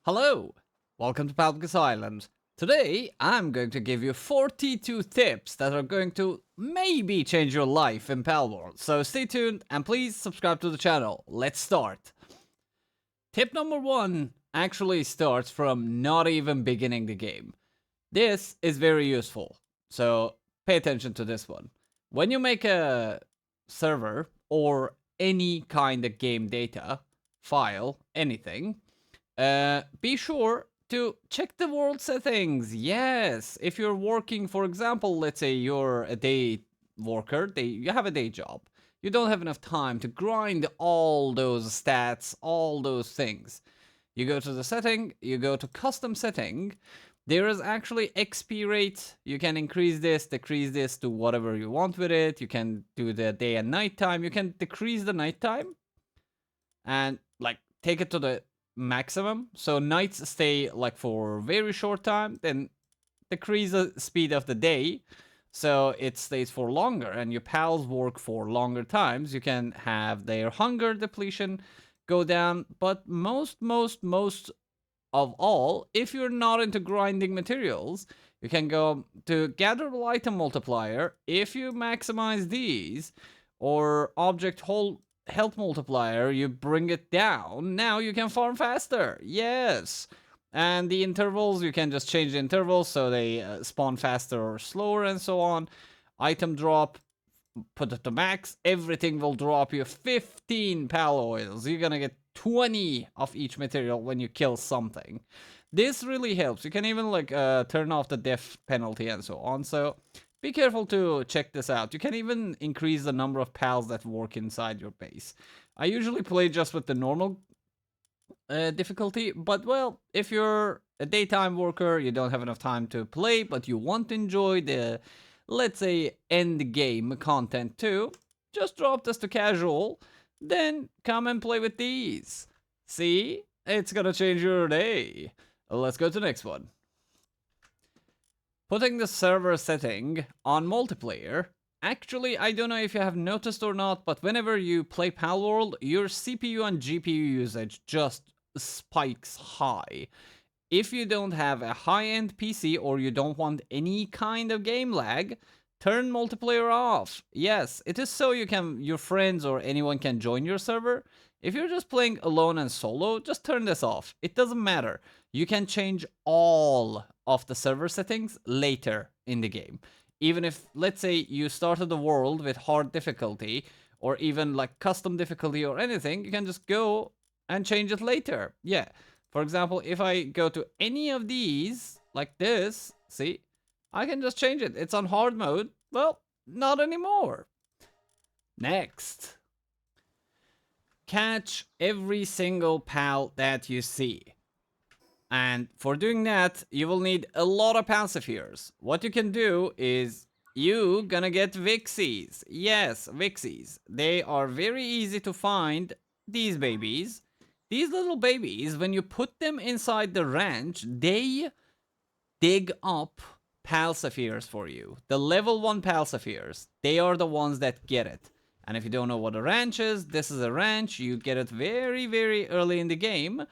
Hello, welcome to Palworld Island. Today, I'm going to give you 42 tips that are going to maybe change your life in Palworld. So stay tuned and please subscribe to the channel. Let's start. Tip number 1 actually starts from not even beginning the game. This is very useful, so pay attention to this one. When you make a server or any kind of game data, file, anything, be sure to check the world settings. Yes, if you're working, for example, let's say you're a day worker, you have a day job. You don't have enough time to grind all those stats, all those things. You go to the setting, you go to custom setting. There is actually XP rate. You can increase this, decrease this to whatever you want with it. You can do the day and night time. You can decrease the night time and like take it to the maximum. So nights stay like for very short time, then decrease the speed of the day so it stays for longer and your pals work for longer times. You can have their hunger depletion go down, but most of all, if you're not into grinding materials, you can go to gatherable item multiplier. If you maximize these, or object whole health multiplier, you bring it down. Now you can farm faster. Yes. And the intervals, you can just change the intervals so they spawn faster or slower and so on. Item drop, put it to max. Everything will drop you 15 pal oils. You're gonna get 20 of each material when you kill something. This really helps. You can even like turn off the death penalty and so on. So be careful to check this out. You can even increase the number of pals that work inside your base. I usually play just with the normal difficulty, but well, if you're a daytime worker, you don't have enough time to play, but you want to enjoy the, let's say, end game content too, just drop this to casual, then come and play with these. See? It's gonna change your day. Let's go to the next one. Putting the server setting on multiplayer. Actually, I don't know if you have noticed or not, but whenever you play Palworld, your CPU and GPU usage just spikes high. If you don't have a high-end PC or you don't want any kind of game lag, turn multiplayer off. Yes, it is so your friends or anyone can join your server. If you're just playing alone and solo, just turn this off. It doesn't matter. You can change all of the server settings later in the game. Even if, let's say, you started the world with hard difficulty or even like custom difficulty or anything, you can just go and change it later. Yeah. For example, if I go to any of these, like this, see, I can just change it. It's on hard mode. Well, not anymore. Next. Catch every single pal that you see. And for doing that, you will need a lot of pacifiers. What you can do is you gonna get Vixies. Yes, Vixies. They are very easy to find, these babies. These little babies, when you put them inside the ranch, they dig up Palsaphiers for you. The level 1 Palsaphiers. They are the ones that get it. And if you don't know what a ranch is, this is a ranch. You get it very early in the game.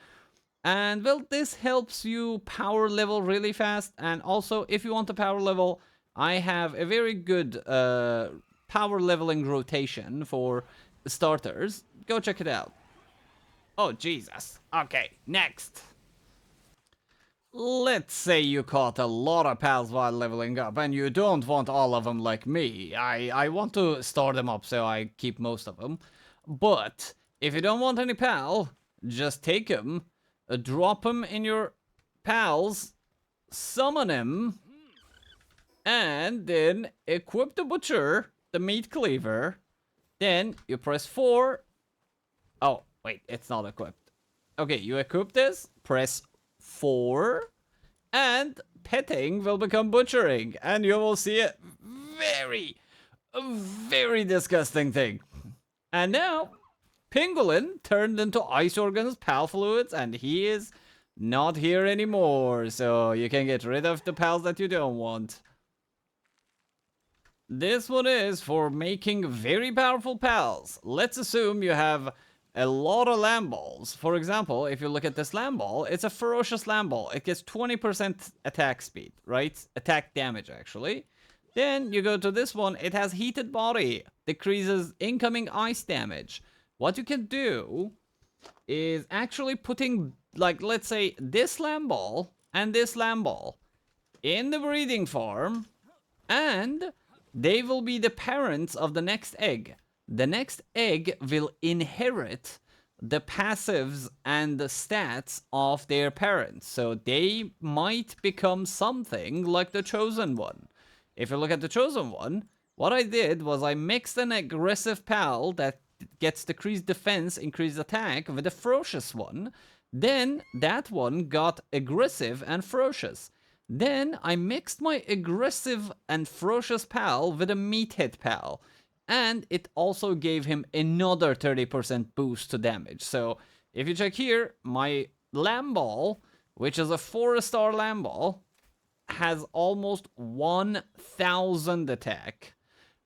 And well, this helps you power level really fast. And also, if you want to power level, I have a very good power leveling rotation for starters. Go check it out. Oh, Jesus. Okay, next. Let's say you caught a lot of pals while leveling up, and you don't want all of them like me. I want to store them up, so I keep most of them. But if you don't want any pal, just take them, drop them in your pals, summon him, and then equip the butcher, the meat cleaver. Then you press 4. Oh, wait, it's not equipped. Okay, you equip this, press 4, and petting will become butchering, and you will see a very disgusting thing. And now, Pangolin turned into ice organs, pal fluids, and he is not here anymore, so you can get rid of the pals that you don't want. This one is for making very powerful pals. Let's assume you have a lot of lamb balls. For example, if you look at this lamb ball, it's a ferocious lamb ball. It gets 20% attack speed, right? Attack damage, actually. Then you go to this one, it has heated body, decreases incoming ice damage. What you can do is actually putting, like, let's say this lamb ball and this lamb ball in the breeding farm, and they will be the parents of the next egg. The next egg will inherit the passives and the stats of their parents. So they might become something like the chosen one. If you look at the chosen one, what I did was I mixed an aggressive pal that gets decreased defense, increased attack with a ferocious one. Then that one got aggressive and ferocious. Then I mixed my aggressive and ferocious pal with a meathead pal. And it also gave him another 30% boost to damage. So if you check here, my lamb ball, which is a 4-star lamb ball, has almost 1000 attack.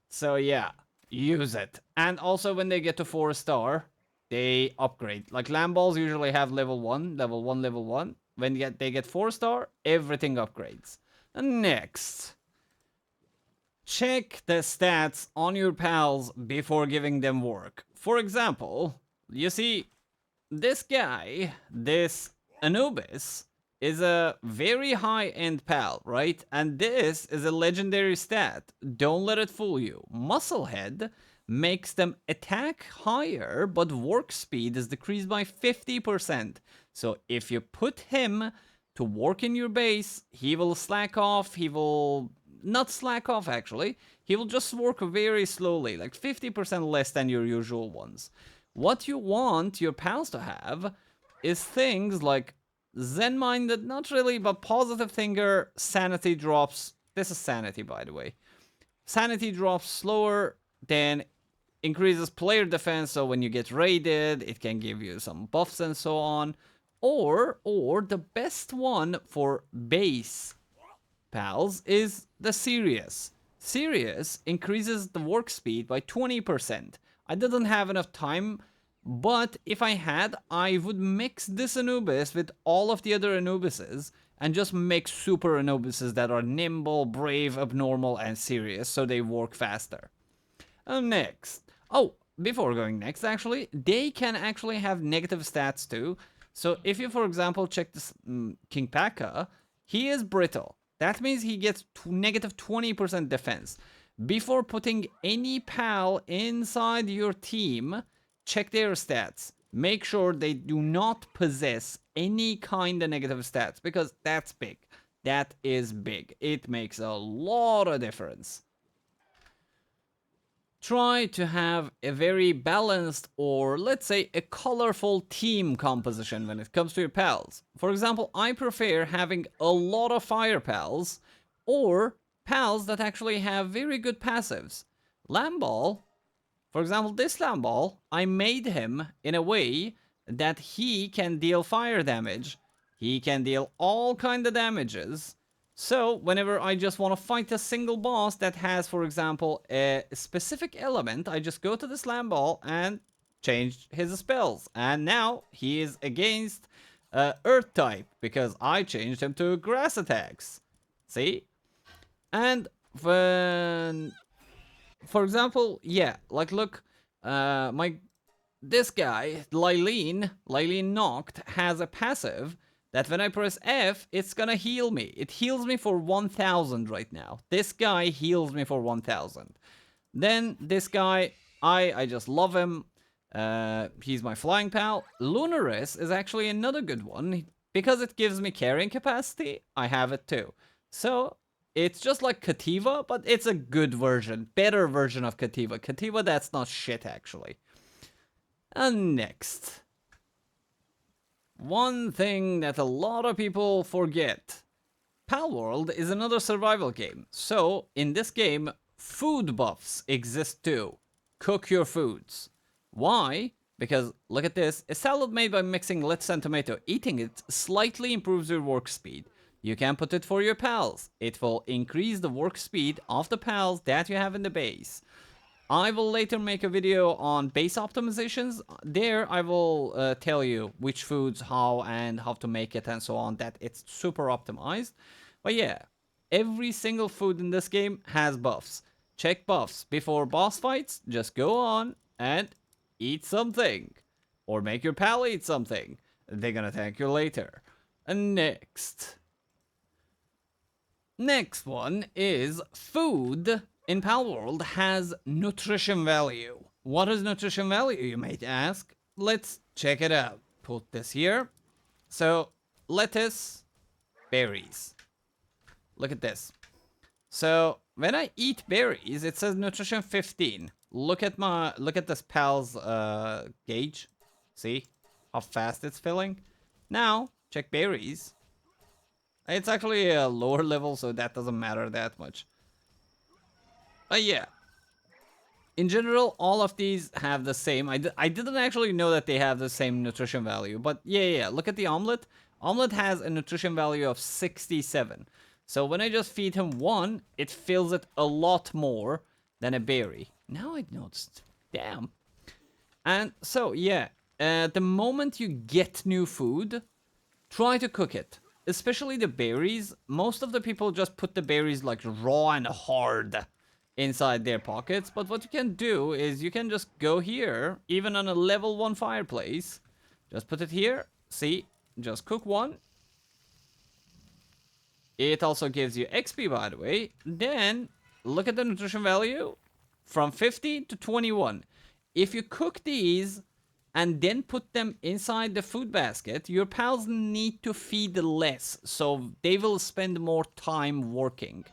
So yeah, use it. And also when they get to 4-star, they upgrade. Like lamb balls usually have level 1, level 1, level 1. When they get 4-star, everything upgrades. And next, check the stats on your pals before giving them work. For example, you see, this guy, this Anubis, is a very high-end pal, right? And this is a legendary stat. Don't let it fool you. Musclehead makes them attack higher, but work speed is decreased by 50%. So if you put him to work in your base, he will slack off. He will not slack off, actually. He will just work very slowly, like 50% less than your usual ones. What you want your pals to have is things like Zen-minded, not really, but positive thinker, sanity drops. This is sanity, by the way. Sanity drops slower, then increases player defense, so when you get raided, it can give you some buffs and so on. Or the best one for base pals is the Sirius. Sirius increases the work speed by 20%. I didn't have enough time, but if I had, I would mix this Anubis with all of the other Anubises and just make super Anubises that are nimble, brave, abnormal, and serious, so they work faster. Next. Oh, before going next, actually, they can actually have negative stats too. So if you, for example, check this King Paka, he is brittle. That means he gets negative 20% defense. Before putting any pal inside your team, check their stats. Make sure they do not possess any kind of negative stats, because that's big. That is big. It makes a lot of difference. Try to have a very balanced, or let's say a colorful team composition when it comes to your pals. For example, I prefer having a lot of fire pals, or pals that actually have very good passives. Lamball, for example, this Lamball, I made him in a way that he can deal fire damage. He can deal all kind of damages. So whenever I just want to fight a single boss that has, for example, a specific element, I just go to this Lamball and change his spells. And now he is against Earth type, because I changed him to grass attacks. See? And when, for example, yeah, like look, this guy, Lylene Noct, has a passive that when I press F, it's gonna heal me. It heals me for 1000 right now. This guy heals me for 1000. Then this guy, I just love him. He's my flying pal. Lunaris is actually another good one. Because it gives me carrying capacity, I have it too. So, it's just like Kativa, but it's a good version. Better version of Kativa. Kativa, that's not shit, actually. And next. One thing that a lot of people forget. Palworld is another survival game. So, in this game, food buffs exist too. Cook your foods. Why? Because, look at this. A salad made by mixing lettuce and tomato. Eating it slightly improves your work speed. You can put it for your pals. It will increase the work speed of the pals that you have in the base. I will later make a video on base optimizations. There I will tell you which foods, how, and how to make it and so on, that it's super optimized. But yeah, every single food in this game has buffs. Check buffs. Before boss fights, just go on and eat something. Or make your pal eat something. They're gonna thank you later. And next one is food in Palworld has nutrition value. What is nutrition value, you might ask? Let's check it out. Put this here. So, lettuce, berries. Look at this. So, when I eat berries, it says nutrition 15. Look at this pal's gauge. See how fast it's filling? Now, check berries. It's actually a lower level, so that doesn't matter that much. But yeah. In general, all of these have the same. I didn't actually know that they have the same nutrition value. But yeah. Look at the omelet. Omelet has a nutrition value of 67. So when I just feed him one, it fills it a lot more than a berry. Now I noticed. Damn. And so, yeah. The moment you get new food, try to cook it. Especially the berries. Most of the people just put the berries like raw and hard inside their pockets. But what you can do is you can just go here, even on a level 1 fireplace. Just put it here. See? Just cook one. It also gives you XP, by the way. Then, look at the nutrition value. From 50 to 21. If you cook these and then put them inside the food basket, your pals need to feed less, so they will spend more time working.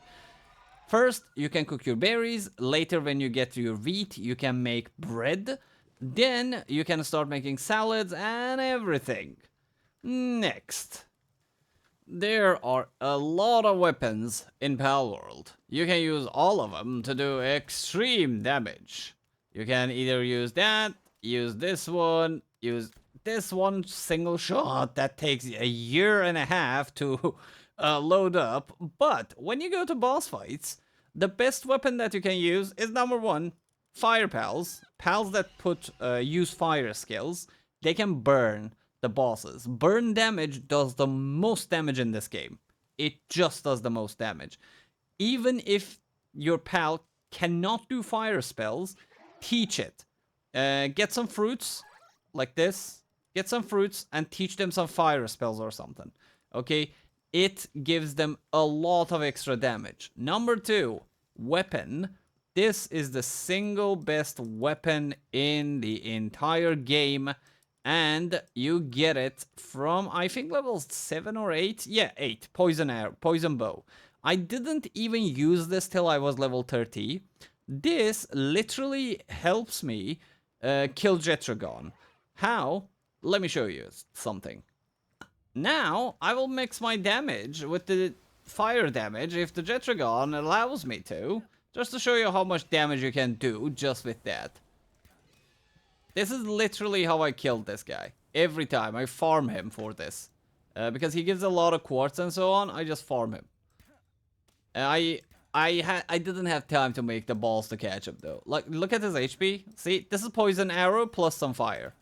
First, you can cook your berries. Later, when you get to your wheat, you can make bread. Then, you can start making salads and everything. Next. There are a lot of weapons in Palworld. You can use all of them to do extreme damage. You can either use that, use this one single shot that takes a year and a half to load up. But when you go to boss fights, the best weapon that you can use is number 1, fire pals. Pals that use fire skills. They can burn the bosses. Burn damage does the most damage in this game. It just does the most damage. Even if your pal cannot do fire spells, teach it. Get some fruits, like this. Get some fruits and teach them some fire spells or something. Okay? It gives them a lot of extra damage. Number 2, weapon. This is the single best weapon in the entire game. And you get it from, I think, level 7 or 8. Yeah, 8. Poison arrow, poison bow. I didn't even use this till I was level 30. This literally helps me kill Jetragon. How? Let me show you something. Now, I will mix my damage with the fire damage if the Jetragon allows me to. Just to show you how much damage you can do just with that. This is literally how I killed this guy. Every time I farm him for this. Because he gives a lot of quartz and so on, I just farm him. I didn't have time to make the balls to catch him though. Like, look at his HP. See, this is poison arrow plus some fire.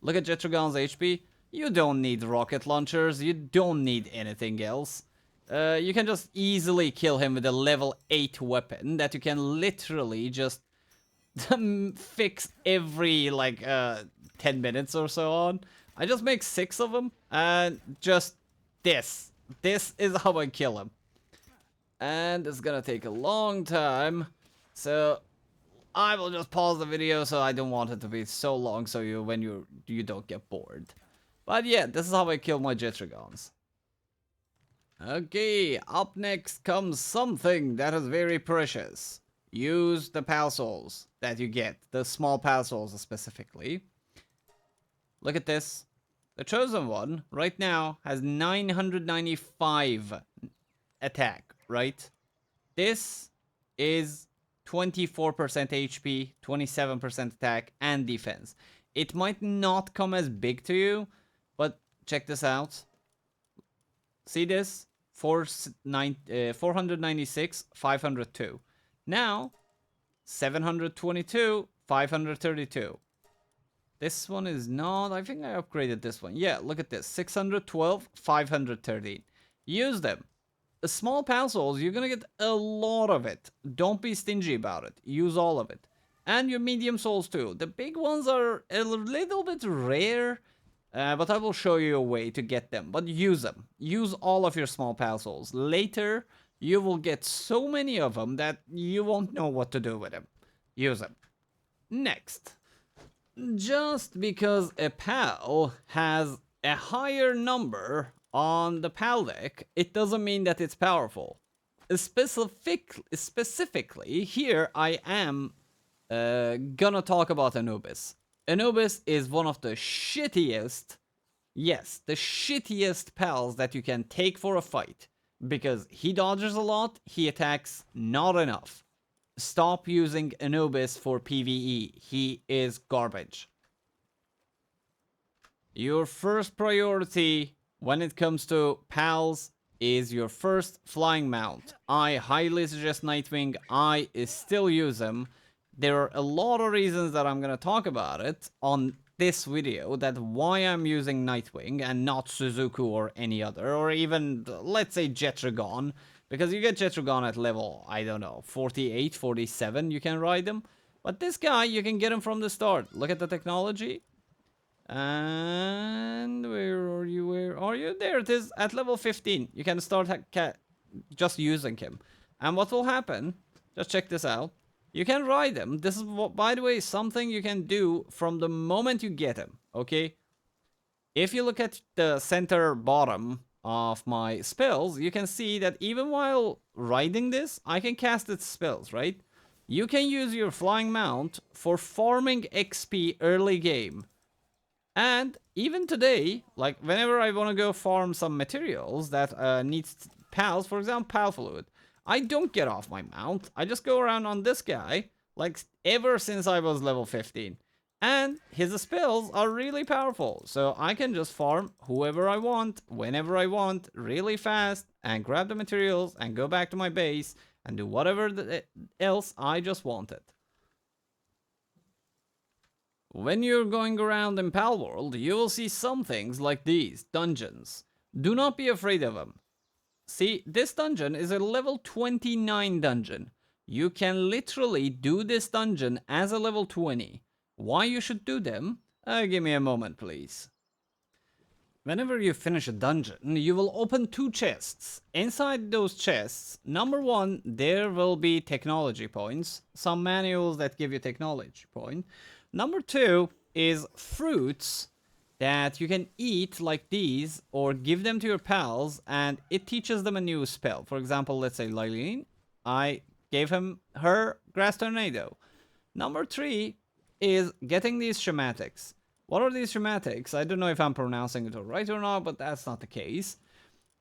Look at Jetragon's HP. You don't need rocket launchers. You don't need anything else. You can just easily kill him with a level 8 weapon that you can literally just fix every like 10 minutes or so on. I just make 6 of them and just this is how I kill him, and it's gonna take a long time, so I will just pause the video, so I don't want it to be so long, so you don't get bored. But yeah, this is how I kill my Jetragons. Okay, up next comes something that is very precious. Use the pal souls that you get, the small pal souls specifically. Look at this. The chosen one right now has 995 attack, right? This is 24% HP, 27% attack, and defense. It might not come as big to you, but check this out. See this? 496, 502. Now, 722, 532. This one is not. I think I upgraded this one. Yeah, look at this. 612, 513. Use them. The small pencils, you're gonna get a lot of it. Don't be stingy about it. Use all of it. And your medium souls too. The big ones are a little bit rare, but I will show you a way to get them. But use them. Use all of your small pencils. Later, you will get so many of them that you won't know what to do with them. Use them. Next. Just because a pal has a higher number on the pal deck, it doesn't mean that it's powerful. Specifically, here I am gonna talk about Anubis. Anubis is one of the shittiest, yes, the shittiest pals that you can take for a fight. Because he dodges a lot, he attacks not enough. Stop using Anubis for PvE. He is garbage. Your first priority when it comes to pals is your first flying mount. I highly suggest Nightwing. I still use them. There are a lot of reasons that I'm going to talk about it on this video, that why I'm using Nightwing and not Suzuku or any other, or even, let's say, Jetragon. Because you get Jetragon at level, I don't know, 48, 47, you can ride him. But this guy, you can get him from the start. Look at the technology. And where are you? Where are you? There it is, at level 15. You can start just using him. And what will happen, just check this out. You can ride him. This is, by the way, something you can do from the moment you get him, okay? If you look at the center bottom of my spells, you can see that even while riding this, I can cast its spells, right? You can use your flying mount for farming XP early game. And even today, like whenever I want to go farm some materials that needs pals, for example, pal fluid, I don't get off my mount. I just go around on this guy, like ever since I was level 15. And his spells are really powerful, so I can just farm whoever I want, whenever I want, really fast, and grab the materials, and go back to my base, and do whatever else I just wanted. When you're going around in Palworld, you will see some things like these, dungeons. Do not be afraid of them. See, this dungeon is a level 29 dungeon. You can literally do this dungeon as a level 20. Why you should do them? Give me a moment, please. Whenever you finish a dungeon, you will open 2 chests. Inside those chests, number 1, there will be technology points. Some manuals that give you technology point. Number 2 is fruits that you can eat like these, or give them to your pals, and it teaches them a new spell. For example, let's say Lylene. I gave her Grass Tornado. Number 3 is getting these schematics. What are these schematics? I don't know if I'm pronouncing it right or not, but that's not the case.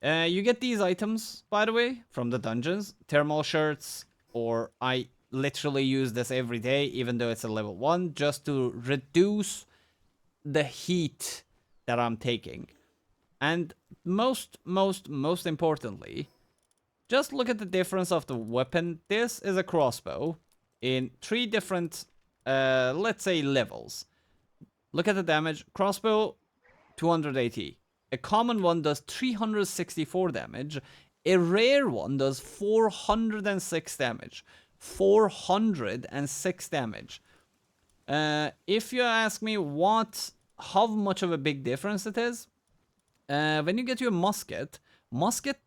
You get these items, by the way, from the dungeons. Thermal shirts, or I literally use this every day, even though it's a level 1, just to reduce the heat that I'm taking. And most importantly, just look at the difference of the weapon. This is a crossbow in 3 different let's say levels. Look at the damage. Crossbow, 280. A common one does 364 damage. A rare one does 406 damage. 406 damage. If you ask me how much of a big difference it is, when you get your musket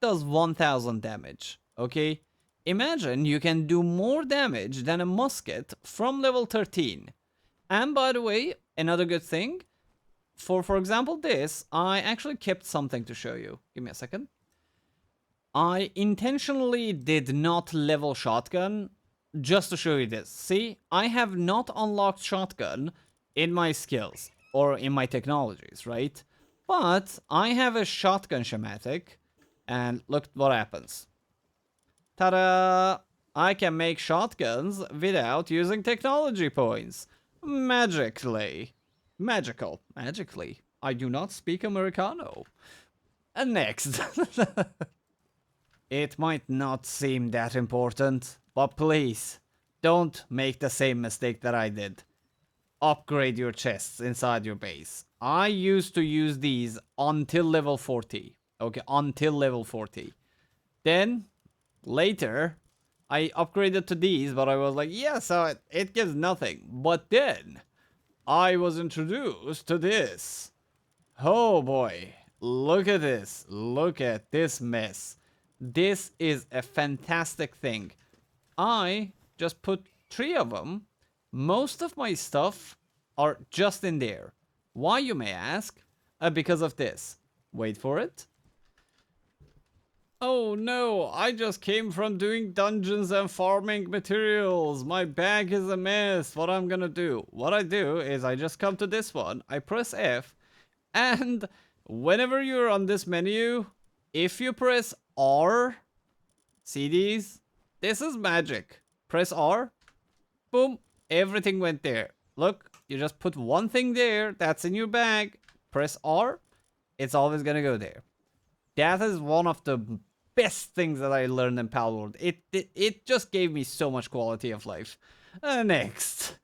does 1000 damage, okay? Imagine you can do more damage than a musket from level 13. And by the way, another good thing, for example this, I actually kept something to show you. Give me a second. I intentionally did not level shotgun just to show you this. See, I have not unlocked shotgun in my skills or in my technologies, right? But I have a shotgun schematic, and look what happens. Ta-da! I can make shotguns without using technology points. Magically. Magically. I do not speak Americano. And next. It might not seem that important, but please, don't make the same mistake that I did. Upgrade your chests inside your base. I used to use these until level 40. Okay, until level 40. Then, later, I upgraded to these, but I was like, yeah, so it gives nothing. But then, I was introduced to this. Oh boy, look at this. Look at this mess. This is a fantastic thing. I just put 3 of them. Most of my stuff are just in there. Why, you may ask? Because of this. Wait for it. Oh no, I just came from doing dungeons and farming materials. My bag is a mess. What I'm gonna do? What I do is I just come to this one. I press F. And whenever you're on this menu, if you press R, see these? This is magic. Press R. Boom. Everything went there. Look, you just put one thing there that's in your bag. Press R. It's always going to go there. That is one of the best things that I learned in Palworld. It just gave me so much quality of life. Next.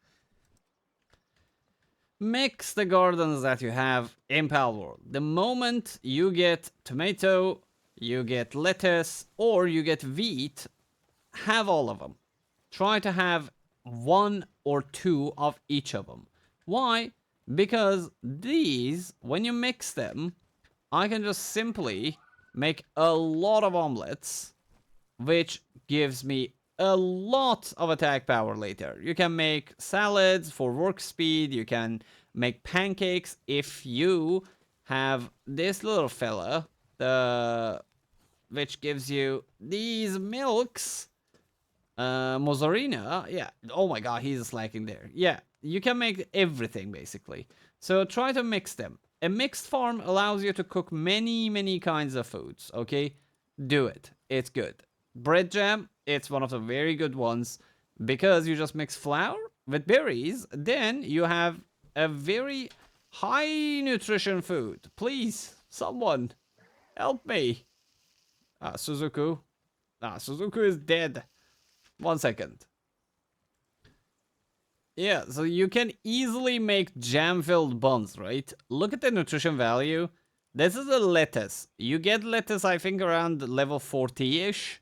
Mix the gardens that you have in Palworld. The moment you get tomato, you get lettuce, or you get wheat, have all of them. Try to have 1 or 2 of each of them. Why? Because these, when you mix them, I can just simply make a lot of omelets, which gives me a lot of attack power later. You can make salads for work speed. You can make pancakes if you have this little fella, which gives you these milks. Mozzarella, yeah. Oh my god, he's slacking there. Yeah, you can make everything basically. So try to mix them. A mixed farm allows you to cook many kinds of foods, okay? Do it. It's good. Bread jam, it's one of the very good ones because you just mix flour with berries, then you have a very high nutrition food. Please, someone, help me. Suzuku. Suzuku is dead. 1 second. Yeah, so you can easily make jam-filled buns, right? Look at the nutrition value. This is a lettuce. You get lettuce, I think, around level 40-ish.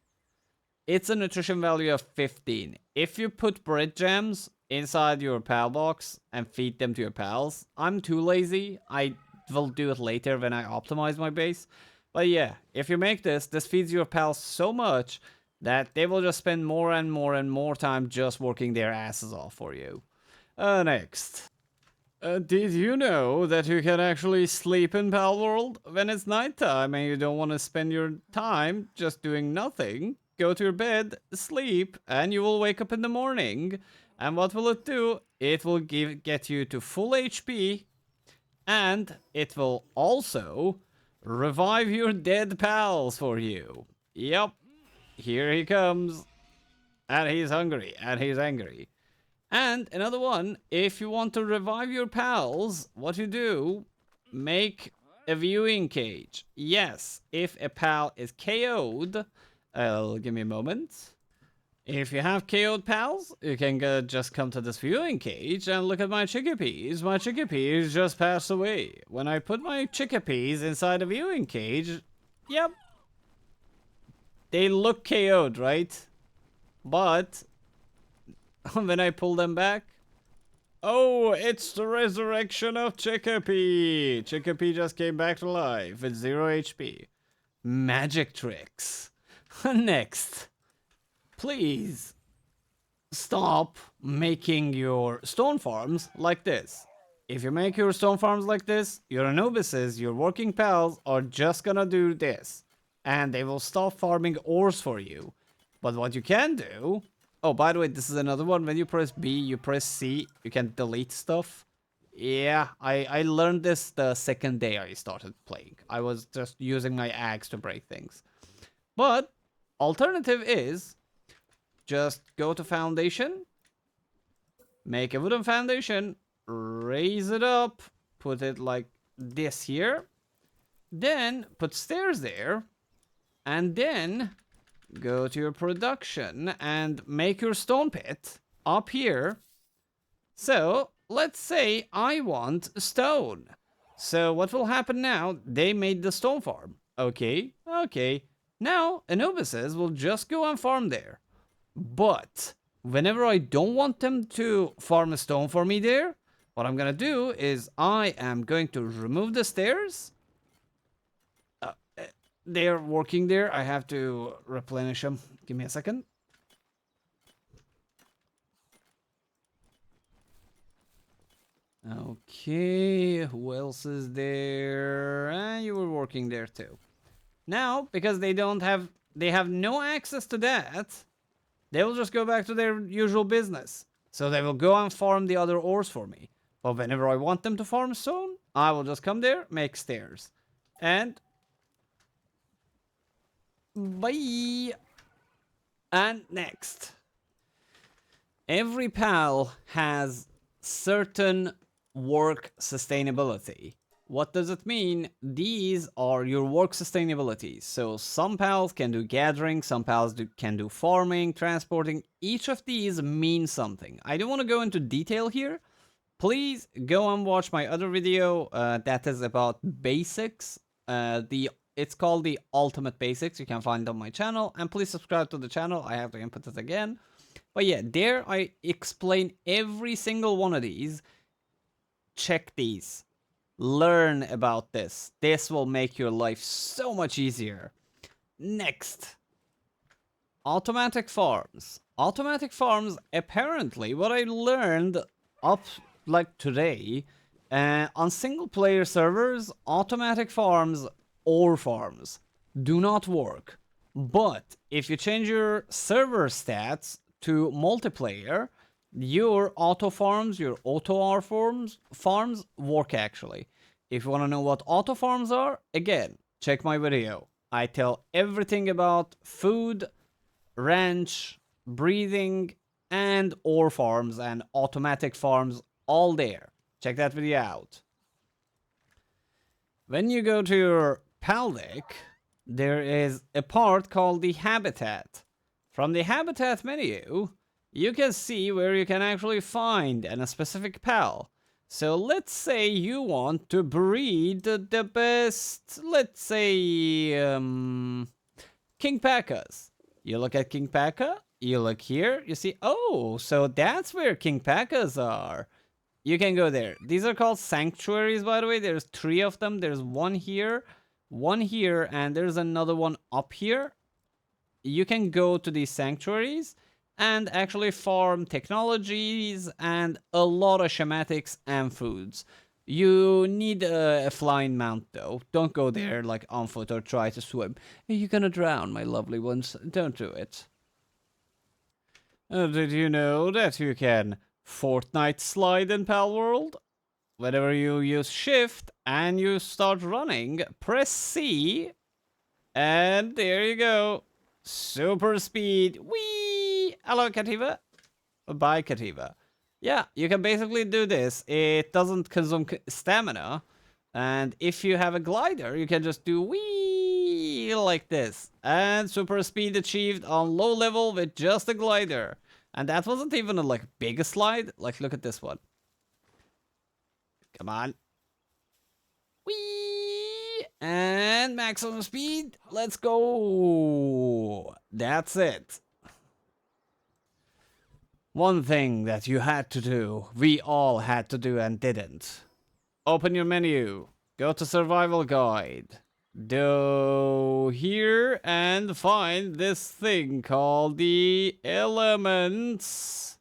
It's a nutrition value of 15. If you put bread jams inside your pal box and feed them to your pals, I'm too lazy. I will do it later when I optimize my base. But yeah, if you make this feeds your pals so much that they will just spend more and more time just working their asses off for you. Next. Did you know that you can actually sleep in Palworld when it's nighttime and you don't want to spend your time just doing nothing? Go to your bed, sleep, and you will wake up in the morning. And what will it do? It will get you to full HP, and it will also revive your dead pals for you. Yep. Here he comes. And he's hungry. And he's angry. And another one, if you want to revive your pals, what you do, make a viewing cage. Yes, if a pal is KO'd, give me a moment. If you have KO'd pals, you can just come to this viewing cage and look at my chickpeas. My chickpeas just passed away. When I put my chickpeas inside a viewing cage, yep, they look KO'd, right? But when I pull them back, oh, it's the resurrection of Chickpea. Chickpea just came back to life with 0 HP. Magic tricks. Next. Please stop making your stone farms like this. If you make your stone farms like this, your Anubises, your working pals, are just gonna do this. And they will stop farming ores for you. But what you can do... Oh, by the way, this is another one. When you press B, you press C, you can delete stuff. Yeah, I learned this the second day I started playing. I was just using my axe to break things. But, alternative is... just go to foundation, make a wooden foundation, raise it up, put it like this here, then put stairs there, and then go to your production and make your stone pit, up here. So let's say I want stone. So what will happen now? They made the stone farm. Okay, okay. Now Anubises will just go and farm there. But whenever I don't want them to farm a stone for me there, what I'm gonna do is I am going to remove the stairs. They're working there. I have to replenish them. Give me a second. Okay, who else is there? You were working there too. Now, because they have no access to that, they will just go back to their usual business. So they will go and farm the other ores for me. But whenever I want them to farm stone, I will just come there, make stairs. And bye. And next. Every pal has certain work sustainability. What does it mean? These are your work sustainability. So some pals can do gathering, some pals can do farming, transporting. Each of these means something. I don't want to go into detail here. Please go and watch my other video that is about basics. It's called the Ultimate Basics. You can find it on my channel. And please subscribe to the channel. I have to input it again. But yeah, there I explain every single one of these. Check these. Learn about this. This will make your life so much easier. Next. Automatic farms. Automatic farms, apparently, what I learned up like today, on single player servers, automatic farms or farms do not work. But if you change your server stats to multiplayer, your auto farms, your auto R farms work actually. If you want to know what auto farms are, again, check my video. I tell everything about food, ranch, breathing, and ore farms and automatic farms all there. Check that video out. When you go to your PAL deck, there is a part called the habitat. From the habitat menu, you can see where you can actually find a specific PAL. So let's say you want to breed the best, let's say, King Pacas. You look at King Paca, you look here, you see, oh, so that's where King Pacas are. You can go there. These are called sanctuaries, by the way. There's 3 of them. There's one here, and there's another one up here. You can go to these sanctuaries and actually farm technologies and a lot of schematics and foods. You need a flying mount though. Don't go there like on foot or try to swim. You're gonna drown, my lovely ones. Don't do it. Did you know that you can Fortnite slide in Palworld? Whenever you use shift and you start running, press C, and there you go. Super speed. Whee! Hello, Kativa. Bye, Kativa. Yeah, you can basically do this. It doesn't consume stamina. And if you have a glider, you can just do whee like this. And super speed achieved on low level with just a glider. And that wasn't even a like big slide. Like, look at this one. Come on. Whee! And maximum speed. Let's go. That's it. One thing that you had to do, we all had to do and didn't. Open your menu. Go to survival guide. Go here and find this thing called the elements.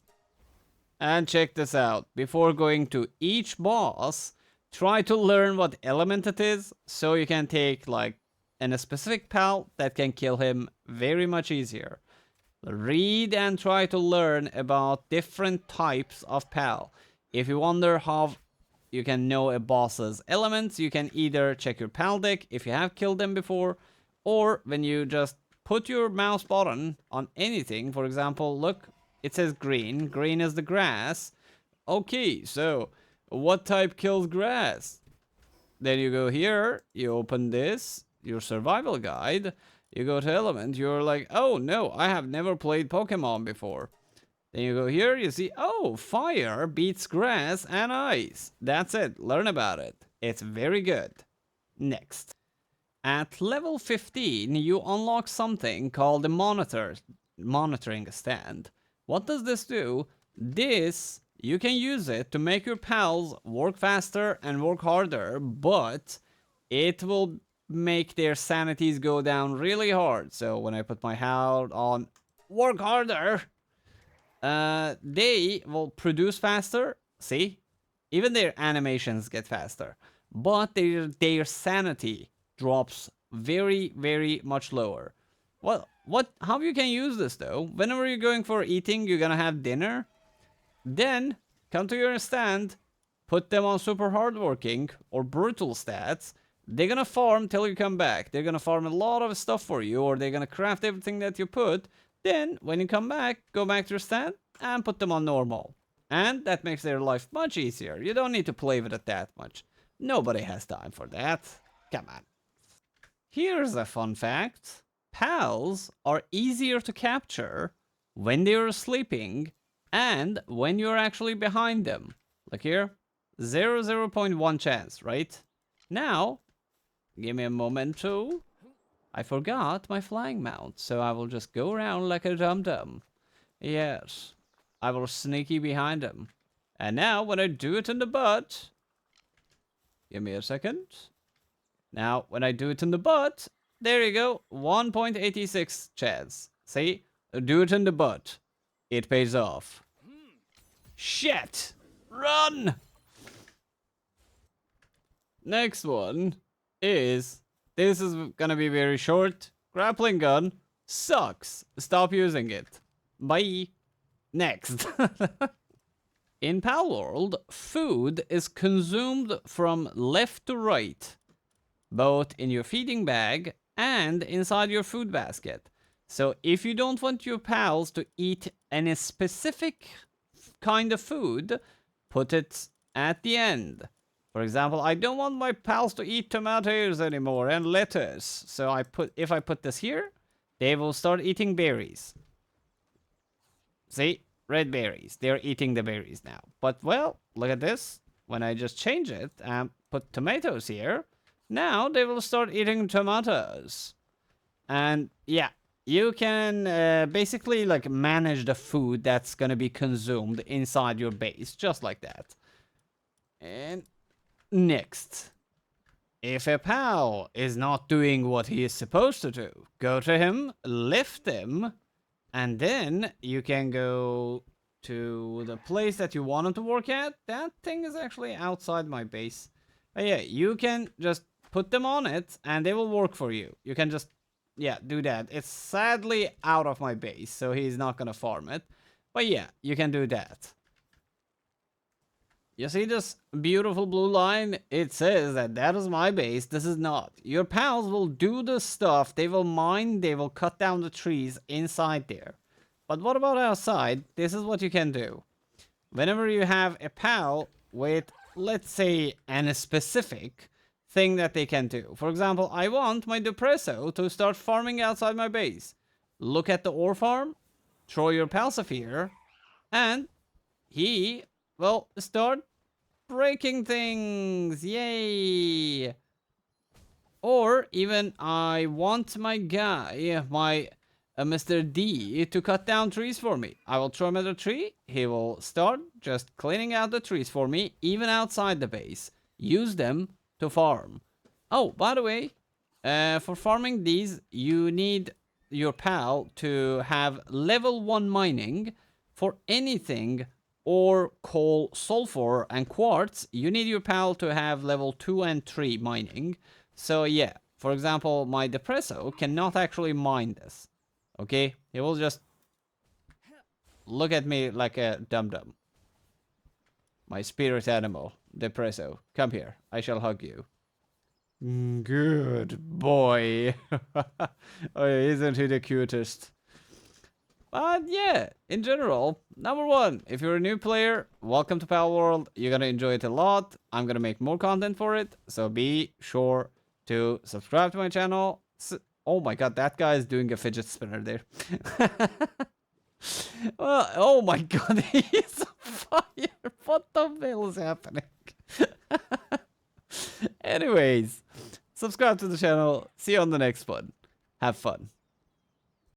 And check this out. Before going to each boss, try to learn what element it is so you can take like a specific pal that can kill him very much easier. Read and try to learn about different types of pal. If you wonder how you can know a boss's elements, you can either check your pal deck if you have killed them before, or when you just put your mouse button on anything. For example, look, it says green. Green is the grass. Okay, so what type kills grass? Then you go here, you open this, your survival guide, you go to element, you're like, oh no, I have never played Pokemon before. Then you go here, you see, oh, fire beats grass and ice. That's it. Learn about it. It's very good. Next. At level 15, you unlock something called the monitoring stand. What does this do? This, you can use it to make your pals work faster and work harder, but it will make their sanities go down really hard. So when I put my hound on work harder, they will produce faster. See? Even their animations get faster. But their sanity drops very, very much lower. Well, how you can use this though? Whenever you're going for eating, you're gonna have dinner. Then come to your stand, put them on super hardworking or brutal stats. They're gonna farm till you come back. They're gonna farm a lot of stuff for you, or they're gonna craft everything that you put. Then, when you come back, go back to your stand and put them on normal. And that makes their life much easier. You don't need to play with it that much. Nobody has time for that. Come on. Here's a fun fact. Pals are easier to capture when they're sleeping and when you're actually behind them. Like here, 0.1 chance, right? Now, give me a moment to... I forgot my flying mount, so I will just go around like a dum-dum. Yes, I will sneaky behind them. And now, when I do it in the butt... Give me a second. Now, when I do it in the butt, there you go, 1.86 chance. See? Do it in the butt. It pays off. Shit! Run! Next one is... This is gonna be very short. Grappling gun sucks. Stop using it. Bye. Next. In Palworld, food is consumed from left to right, both in your feeding bag and inside your food basket. So if you don't want your pals to eat any specific kind of food, put it at the end. For example, I don't want my pals to eat tomatoes anymore and lettuce. So if I put this here, they will start eating berries. See? Red berries. They're eating the berries now. But, well, look at this. When I just change it and put tomatoes here, now they will start eating tomatoes. And, yeah, you can basically, like, manage the food that's going to be consumed inside your base, just like that. And next. If a pal is not doing what he is supposed to do, go to him, lift him, and then you can go to the place that you want him to work at. That thing is actually outside my base. But yeah, you can just put them on it and they will work for you. You can just, yeah, do that. It's sadly out of my base, so he's not gonna farm it. But yeah, you can do that. You see this beautiful blue line? It says that is my base, this is not. Your pals will do the stuff, they will mine, they will cut down the trees inside there. But what about outside? This is what you can do. Whenever you have a pal with, let's say, a specific thing that they can do. For example, I want my Depresso to start farming outside my base. Look at the ore farm, throw your Palsaphere, and he... well, start breaking things. Yay. Or even I want my guy, my Mr. D, to cut down trees for me. I will throw him at a tree. He will start just cleaning out the trees for me, even outside the base. Use them to farm. Oh, by the way, for farming these, you need your pal to have level 1 mining for anything or coal, sulfur, and quartz. You need your pal to have level 2 and 3 mining. So yeah, for example, my Depresso cannot actually mine this. Okay? He will just look at me like a dum-dum. My spirit animal, Depresso. Come here, I shall hug you. Good boy. Oh, isn't he the cutest? But yeah, in general, number 1, if you're a new player, welcome to Palworld. You're gonna enjoy it a lot. I'm gonna make more content for it, so be sure to subscribe to my channel. Oh my god, that guy is doing a fidget spinner there. Well, oh my god, he's on fire. What the hell is happening? Anyways, subscribe to the channel. See you on the next one. Have fun.